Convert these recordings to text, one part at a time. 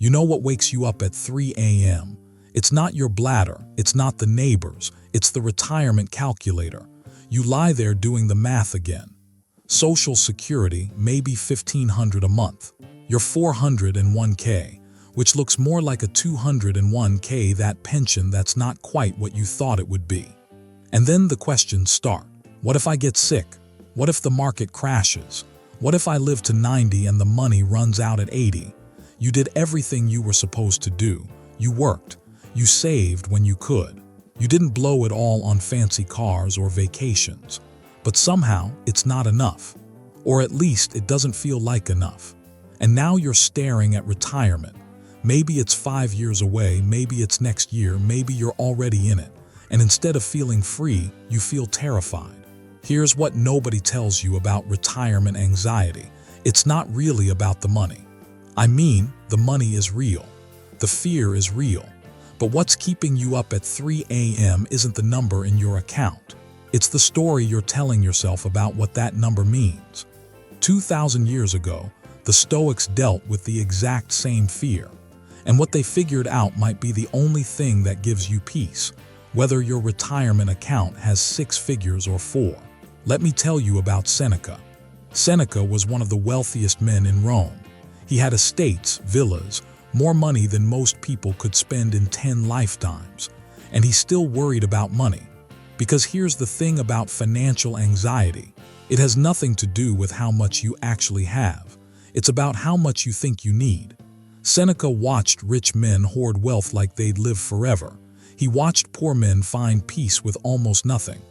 You know what wakes you up at 3 a.m.? It's not your bladder, it's not the neighbors, it's the retirement calculator. You lie there doing the math again. Social Security may be $1,500 a month. You're $401K, which looks more like a $201K, that pension that's not quite what you thought it would be. And then the questions start. What if I get sick? What if the market crashes? What if I live to 90 and the money runs out at 80? You did everything you were supposed to do. You worked. You saved when you could. You didn't blow it all on fancy cars or vacations. But somehow it's not enough. Or at least it doesn't feel like enough. And now you're staring at retirement. Maybe it's 5 years away, maybe it's next year, maybe you're already in it. And instead of feeling free, you feel terrified. Here's what nobody tells you about retirement anxiety. It's not really about the money. I mean, the money is real. The fear is real. But what's keeping you up at 3 a.m. isn't the number in your account. It's the story you're telling yourself about what that number means. 2,000 years ago, the Stoics dealt with the exact same fear. And what they figured out might be the only thing that gives you peace, whether your retirement account has 6 figures or 4. Let me tell you about Seneca. Seneca was one of the wealthiest men in Rome. He had estates, villas, more money than most people could spend in 10 lifetimes. And he still worried about money. Because here's the thing about financial anxiety. It has nothing to do with how much you actually have. It's about how much you think you need. Seneca watched rich men hoard wealth like they'd live forever. He watched poor men find peace with almost nothing.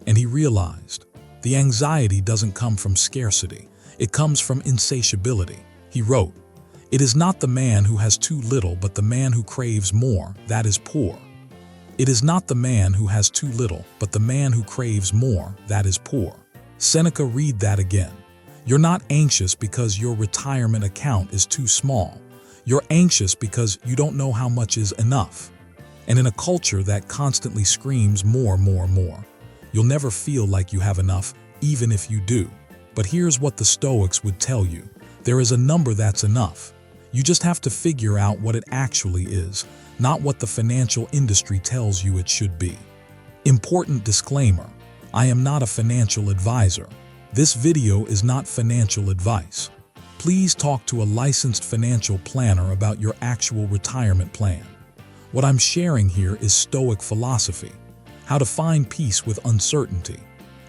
And he realized, the anxiety doesn't come from scarcity. It comes from insatiability. He wrote, "It is not the man who has too little, but the man who craves more, that is poor. It is not the man who has too little, but the man who craves more, that is poor." Seneca, read that again. You're not anxious because your retirement account is too small. You're anxious because you don't know how much is enough. And in a culture that constantly screams more, you'll never feel like you have enough, even if you do. But here's what the Stoics would tell you. There is a number that's enough. You just have to figure out what it actually is, not what the financial industry tells you it should be. Important disclaimer, I am not a financial advisor. This video is not financial advice. Please talk to a licensed financial planner about your actual retirement plan. What I'm sharing here is Stoic philosophy, how to find peace with uncertainty,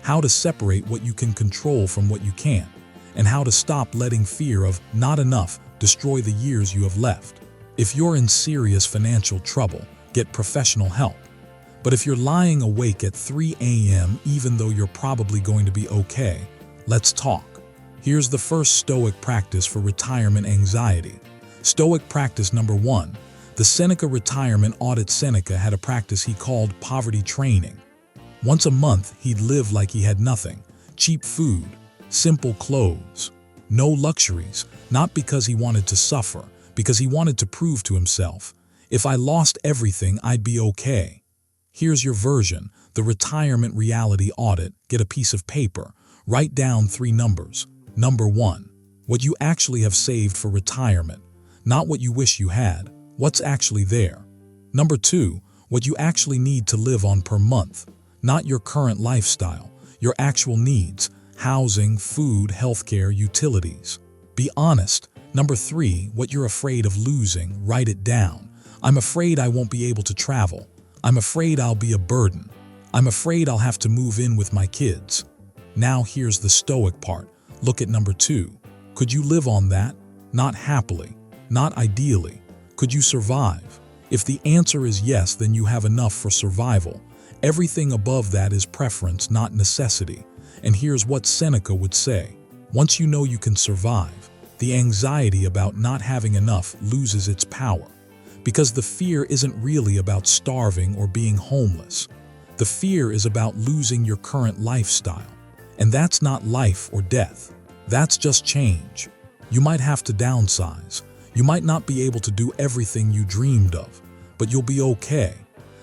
how to separate what you can control from what you can't, and how to stop letting fear of not enough destroy the years you have left. If you're in serious financial trouble, get professional help. But if you're lying awake at 3 a.m. even though you're probably going to be okay, let's talk. Here's the first Stoic practice for retirement anxiety. Stoic practice number 1. The Seneca retirement audit. Seneca had a practice he called poverty training. Once a month, he'd live like he had nothing. Cheap food, simple clothes, no luxuries, not because he wanted to suffer, because he wanted to prove to himself, if I lost everything, I'd be okay. Here's your version, the retirement reality audit. Get a piece of paper, write down 3 numbers. Number 1, what you actually have saved for retirement, not what you wish you had, what's actually there. Number 2, what you actually need to live on per month, not your current lifestyle, your actual needs, housing, food, healthcare, utilities. Be honest. Number 3, what you're afraid of losing, write it down. I'm afraid I won't be able to travel. I'm afraid I'll be a burden. I'm afraid I'll have to move in with my kids. Now here's the Stoic part. Look at number 2. Could you live on that? Not happily, not ideally. Could you survive? If the answer is yes, then you have enough for survival. Everything above that is preference, not necessity. And here's what Seneca would say. Once you know you can survive, the anxiety about not having enough loses its power. Because the fear isn't really about starving or being homeless. The fear is about losing your current lifestyle. And that's not life or death. That's just change. You might have to downsize. You might not be able to do everything you dreamed of, but you'll be okay.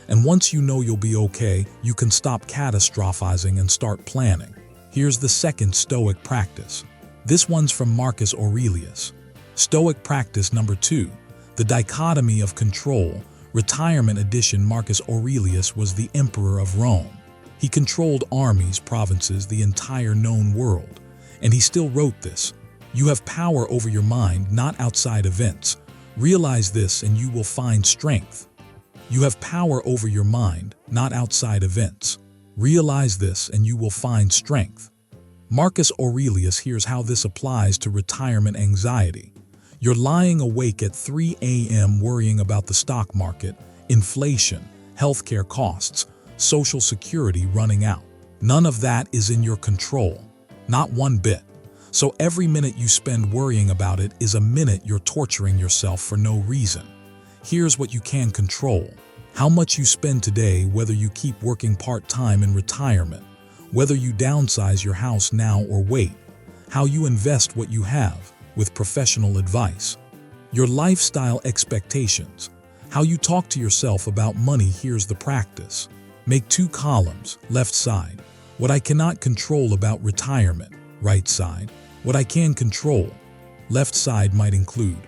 And once you know you'll be okay, you can stop catastrophizing and start planning. Here's the second Stoic practice. This one's from Marcus Aurelius. Stoic practice number 2. The Dichotomy of Control, Retirement Edition. Marcus Aurelius was the emperor of Rome. He controlled armies, provinces, the entire known world. And he still wrote this: "You have power over your mind, not outside events. Realize this and you will find strength." You have power over your mind, not outside events. Realize this and you will find strength. Marcus Aurelius, here's how this applies to retirement anxiety. You're lying awake at 3 a.m. worrying about the stock market, inflation, healthcare costs, Social Security running out. None of that is in your control, not one bit. So every minute you spend worrying about it is a minute you're torturing yourself for no reason. Here's what you can control: how much you spend today, whether you keep working part-time in retirement, whether you downsize your house now or wait, how you invest what you have with professional advice, your lifestyle expectations, how you talk to yourself about money. Here's the practice. Make 2 columns, left side, what I cannot control about retirement, right side, what I can control. Left side might include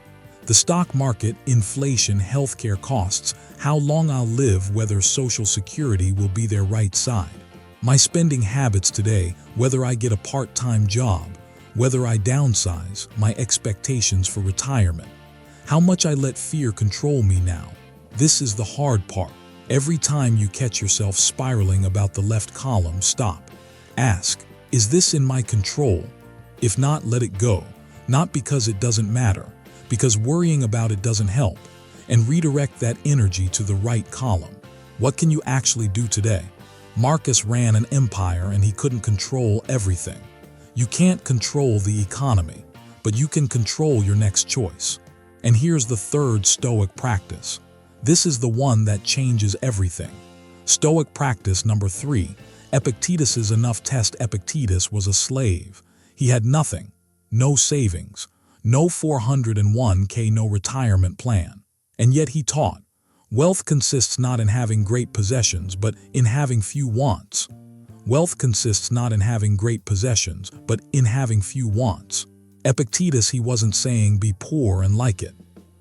the stock market, inflation, healthcare costs, how long I'll live, whether Social Security will be there. Right side, my spending habits today, whether I get a part-time job, whether I downsize, my expectations for retirement, how much I let fear control me now. This is the hard part. Every time you catch yourself spiraling about the left column, stop. Ask, is this in my control? If not, let it go. Not because it doesn't matter, because worrying about it doesn't help. And redirect that energy to the right column. What can you actually do today? Marcus ran an empire and he couldn't control everything. You can't control the economy, but you can control your next choice. And here's the third Stoic practice. This is the one that changes everything. Stoic practice number 3, Epictetus's enough test. Epictetus was a slave. He had nothing, no savings, no 401k, no retirement plan. And yet he taught, wealth consists not in having great possessions, but in having few wants. Wealth consists not in having great possessions, but in having few wants. Epictetus, he wasn't saying be poor and like it.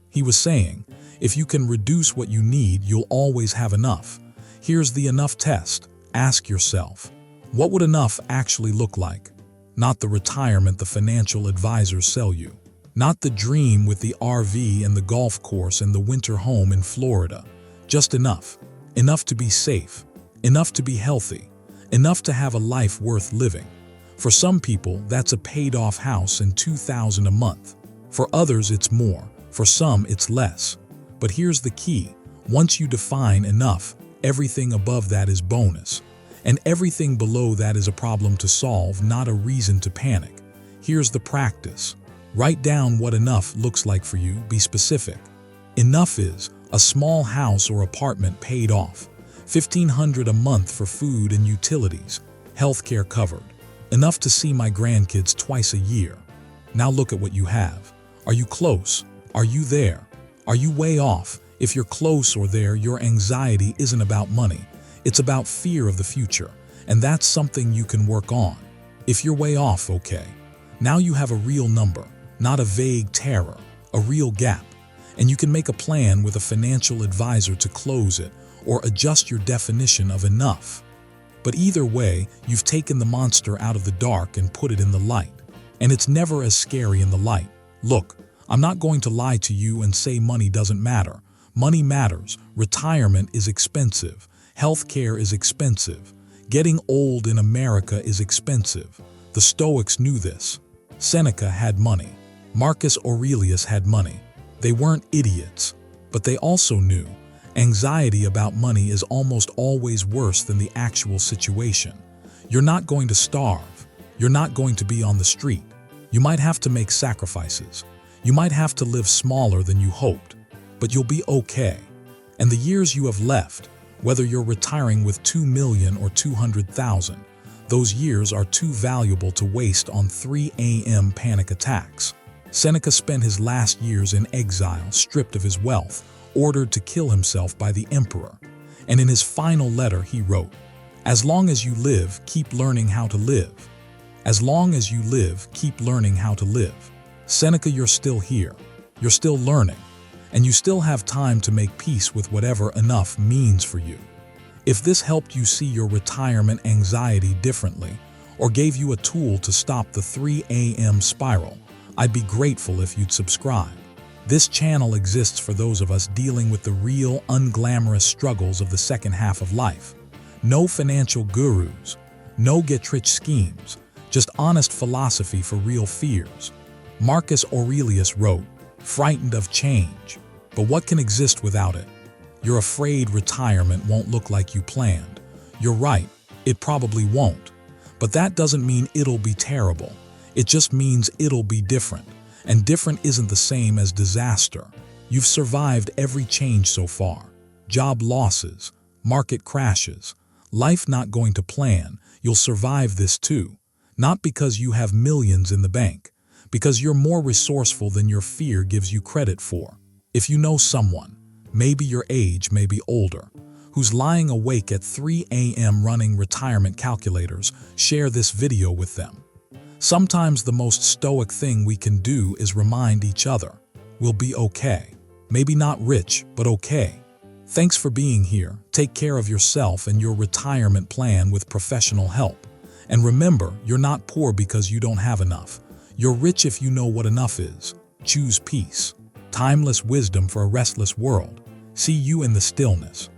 He was saying, if you can reduce what you need, you'll always have enough. Here's the enough test. Ask yourself, what would enough actually look like? Not the retirement the financial advisors sell you. Not the dream with the RV and the golf course and the winter home in Florida. Just enough. Enough to be safe. Enough to be healthy. Enough to have a life worth living. For some people, that's a paid-off house and $2,000 a month. For others, it's more. For some, it's less. But here's the key. Once you define enough, everything above that is bonus. And everything below that is a problem to solve, not a reason to panic. Here's the practice. Write down what enough looks like for you. Be specific. Enough is a small house or apartment paid off, $1,500 a month for food and utilities, healthcare covered, enough to see my grandkids twice a year. Now look at what you have. Are you close? Are you there? Are you way off? If you're close or there, your anxiety isn't about money. It's about fear of the future, and that's something you can work on. If you're way off, okay. Now you have a real number, not a vague terror, a real gap. And you can make a plan with a financial advisor to close it or adjust your definition of enough. But either way, you've taken the monster out of the dark and put it in the light. And it's never as scary in the light. Look, I'm not going to lie to you and say money doesn't matter. Money matters. Retirement is expensive. Healthcare is expensive. Getting old in America is expensive. The Stoics knew this. Seneca had money. Marcus Aurelius had money. They weren't idiots, but they also knew anxiety about money is almost always worse than the actual situation. You're not going to starve. You're not going to be on the street. You might have to make sacrifices. You might have to live smaller than you hoped, but you'll be okay. And the years you have left, whether you're retiring with 2 million or 200,000, those years are too valuable to waste on 3 a.m. panic attacks. Seneca spent his last years in exile, stripped of his wealth, ordered to kill himself by the emperor. And in his final letter he wrote, "As long as you live, keep learning how to live. As long as you live, keep learning how to live." Seneca, you're still here. You're still learning. and you still have time to make peace with whatever enough means for you. If this helped you see your retirement anxiety differently, or gave you a tool to stop the 3 a.m. spiral, I'd be grateful if you'd subscribe. This channel exists for those of us dealing with the real, unglamorous struggles of the second half of life. No financial gurus, no get-rich schemes, just honest philosophy for real fears. Marcus Aurelius wrote, "Frightened of change, but what can exist without it? You're afraid retirement won't look like you planned. You're right, it probably won't. But that doesn't mean it'll be terrible. It just means it'll be different. And different isn't the same as disaster. You've survived every change so far. Job losses, market crashes, life not going to plan. You'll survive this too. Not because you have millions in the bank, because you're more resourceful than your fear gives you credit for. If you know someone, maybe your age, maybe older, who's lying awake at 3 a.m. running retirement calculators, share this video with them. Sometimes the most stoic thing we can do is remind each other, we'll be okay. Maybe not rich, but okay. Thanks for being here. Take care of yourself and your retirement plan with professional help. And remember, you're not poor because you don't have enough. You're rich if you know what enough is. Choose peace. Timeless wisdom for a restless world. See you in the stillness.